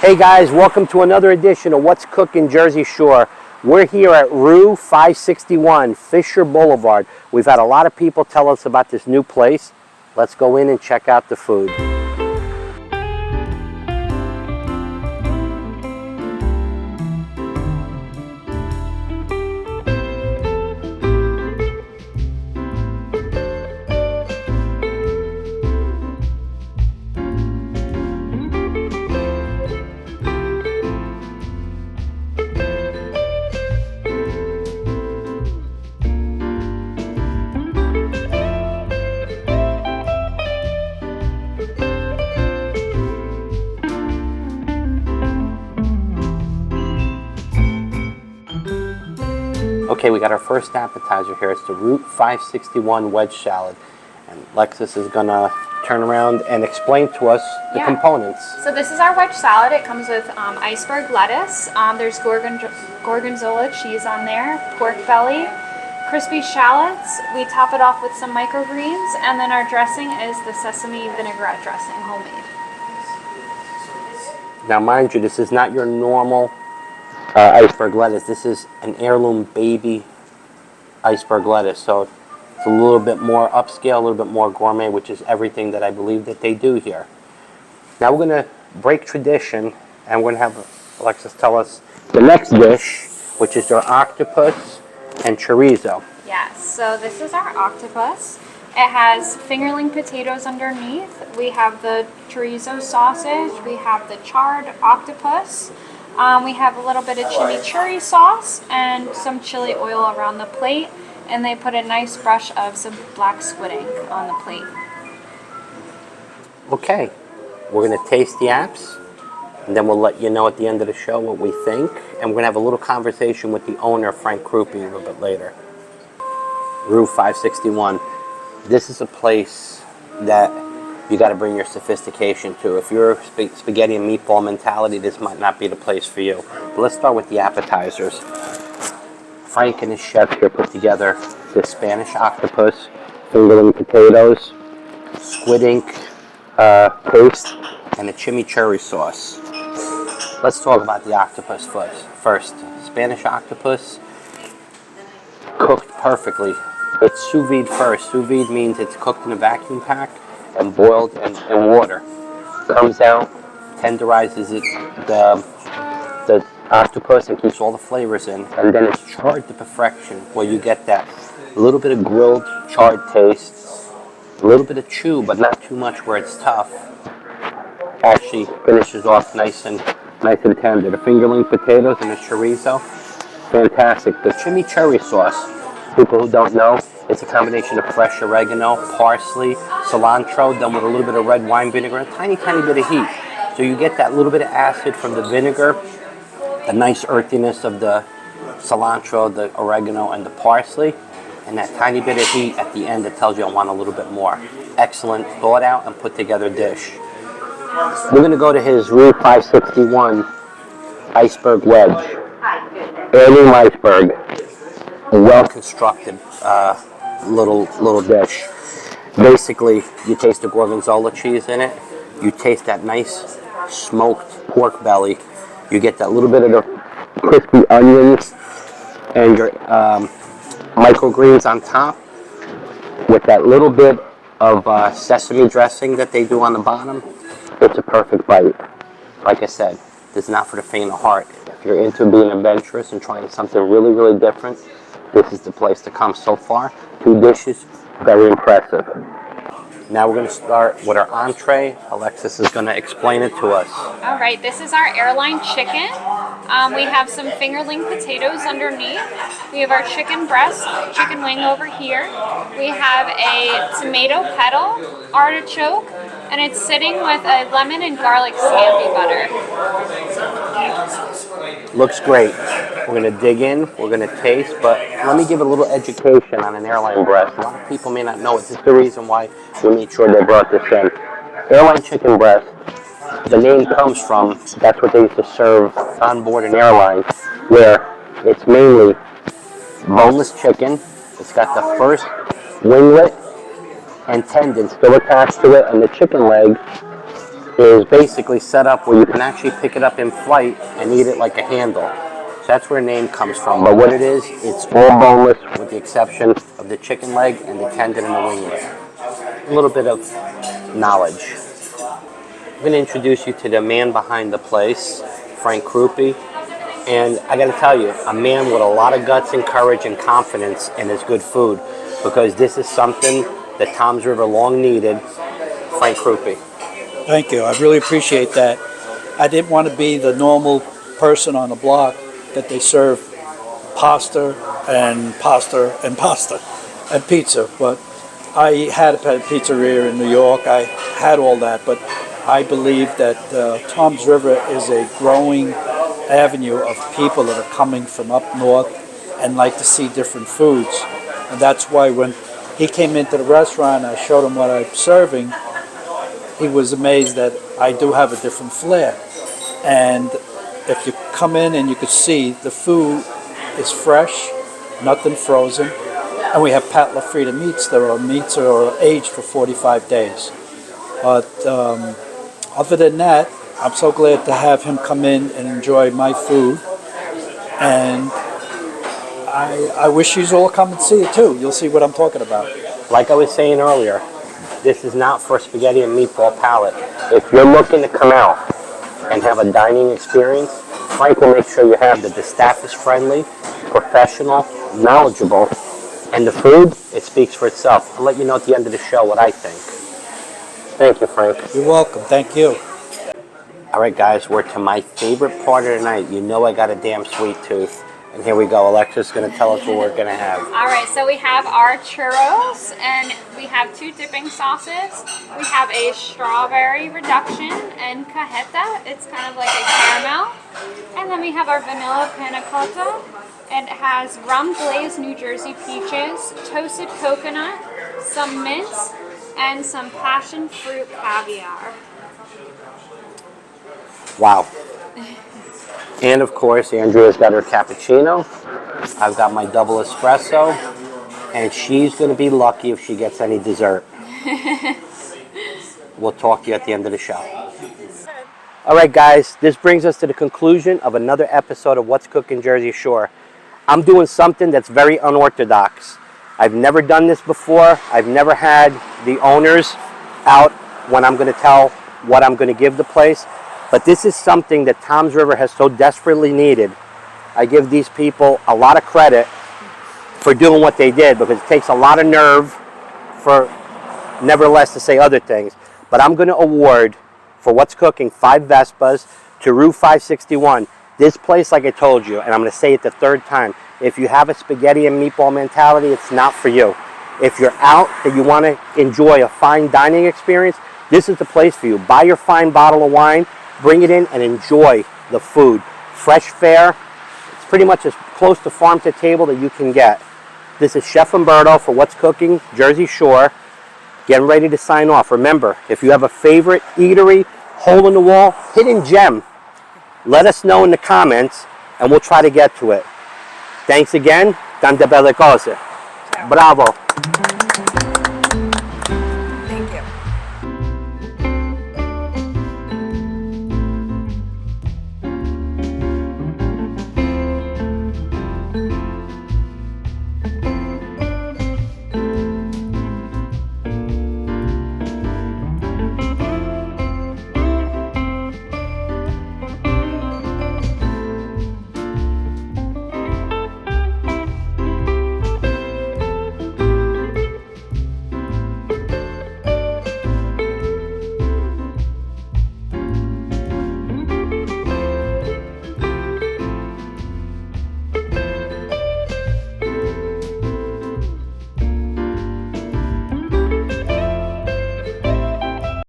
Hey guys, welcome to another edition of What's Cookin Jersey Shore. We're here at Rue 561, Fischer Boulevard. We've had a lot of people tell us about this new place. Let's go in and check out the food. Okay, we got our first appetizer here. It's the Route 561 wedge salad. And Lexus is gonna turn around and explain to us the components. So this is our wedge salad. It comes with iceberg lettuce. There's gorgonzola cheese on there, pork belly, crispy shallots. We top it off with some microgreens, and then our dressing is the sesame vinaigrette dressing, homemade. Now mind you, this is not your normal iceberg lettuce. This is an heirloom baby iceberg lettuce, so it's a little bit more upscale, a little bit more gourmet, which is everything that I believe that they do here. Now we're going to break tradition, and we're going to have Alexis tell us the next dish, which is our octopus and chorizo. Yes, so this is our octopus. It has fingerling potatoes underneath. We have the chorizo sausage. We have the charred octopus. We have a little bit of chimichurri sauce and some chili oil around the plate, and they put a nice brush of some black squid ink on the plate. Okay, we're going to taste the apps, and then we'll let you know at the end of the show what we think, and we're going to have a little conversation with the owner, Frank Krupe, a little bit later. Rue 561. This is a place that you got to bring your sophistication to. If you're a spaghetti and meatball mentality, this might not be the place for you. But let's start with the appetizers. Frank and his chef here put together the Spanish octopus, fingerling potatoes, squid ink paste, and a chimichurri sauce. Let's talk about the octopus first. Spanish octopus, cooked perfectly. It's sous vide first. Sous vide means it's cooked in a vacuum pack and boiled in water. Comes out, tenderizes it, the octopus, and keeps all the flavors in. And then it's charred to perfection, where you get that little bit of grilled, charred taste, a little bit of chew, but not too much where it's tough. Actually finishes off nice and tender. The fingerling potatoes and the chorizo, fantastic. The chimichurri sauce, people who don't know, it's a combination of fresh oregano, parsley, cilantro, done with a little bit of red wine vinegar, and a tiny bit of heat. So you get that little bit of acid from the vinegar, the nice earthiness of the cilantro, the oregano, and the parsley, and that tiny bit of heat at the end that tells you I want a little bit more. Excellent, thought out and put together dish. We're going to go to his Rue 561 iceberg wedge. Heirloom iceberg. A well-constructed little dish. Basically, you taste the gorgonzola cheese in it. You taste that nice smoked pork belly. You get that little bit of the crispy onions and your microgreens on top with that little bit of sesame dressing that they do on the bottom. It's a perfect bite. Like I said, this is not for the faint of heart. If you're into being adventurous and trying something really different, this is the place to come. So far, 2 dishes, very impressive. Now we're going to start with our entree. Alexis is going to explain it to us. All right, this is our airline chicken. We have some fingerling potatoes underneath. We have our chicken breast, chicken wing over here. We have a tomato petal, artichoke, and it's sitting with a lemon and garlic scampi butter. Looks great. We're going to dig in, we're going to taste, but let me give a little education on an airline breast. A lot of people may not know it. This is the reason why we made sure they brought this in. Airline chicken breast, the name comes from, that's what they used to serve on board an airline, where it's mainly boneless chicken. It's got the first winglet and tendon still attached to it, and the chicken leg is basically set up where you can actually pick it up in flight and eat it like a handle. So that's where the name comes from. But what it is, it's all boneless with the exception of the chicken leg and the tendon and the winglet. A little bit of knowledge. I'm going to introduce you to the man behind the place, Frank Krupe. And I got to tell you, a man with a lot of guts and courage and confidence in his good food, because this is something that Toms River long needed. Frank Krupe. Thank you. I really appreciate that. I didn't want to be the normal person on the block that they serve pasta and pasta and pasta and pizza. But I had a pizzeria in New York. I had all that, but I believe that Toms River is a growing avenue of people that are coming from up north and like to see different foods. And that's why when he came into the restaurant, I showed him what I'm serving. He was amazed that I do have a different flair. And if you come in and you could see, the food is fresh, nothing frozen. And we have Pat LaFrida meats. Meats are aged for 45 days. But other than that, I'm so glad to have him come in and enjoy my food. And I wish you all come and see it too. You'll see what I'm talking about. Like I was saying earlier, this is not for spaghetti and meatball palate. If you're looking to come out and have a dining experience, Frank will make sure you have that the staff is friendly, professional, knowledgeable, and the food, it speaks for itself. I'll let you know at the end of the show what I think. Thank you, Frank. You're welcome. Thank you. All right, guys, we're to my favorite part of the night. You know I got a damn sweet tooth. And here we go. Alexa's going to tell us what we're going to have. All right, so we have our churros, and we have 2 dipping sauces. We have a strawberry reduction and cajeta. It's kind of like a caramel. And then we have our vanilla panna cotta. It has rum glazed New Jersey peaches, toasted coconut, some mint, and some passion fruit caviar. Wow. And of course, Andrea's got her cappuccino. I've got my double espresso. And she's going to be lucky if she gets any dessert. We'll talk to you at the end of the show. All right, guys, this brings us to the conclusion of another episode of What's Cookin Jersey Shore. I'm doing something that's very unorthodox. I've never done this before. I've never had the owners out when I'm going to tell what I'm going to give the place. But this is something that Toms River has so desperately needed. I give these people a lot of credit for doing what they did, because it takes a lot of nerve for nevertheless to say other things. But I'm going to award for What's Cooking 5 Vespas to Route 561. This place, like I told you, and I'm going to say it the 3rd time, if you have a spaghetti and meatball mentality, it's not for you. If you're out that you want to enjoy a fine dining experience, this is the place for you. Buy your fine bottle of wine, bring it in and enjoy the food. Fresh fare. It's pretty much as close to farm to table that you can get. This is Chef Umberto for What's Cooking Jersey Shore. Getting ready to sign off. Remember, if you have a favorite eatery, hole in the wall, hidden gem, let us know in the comments and we'll try to get to it. Thanks again. Tante belle cose. Bravo.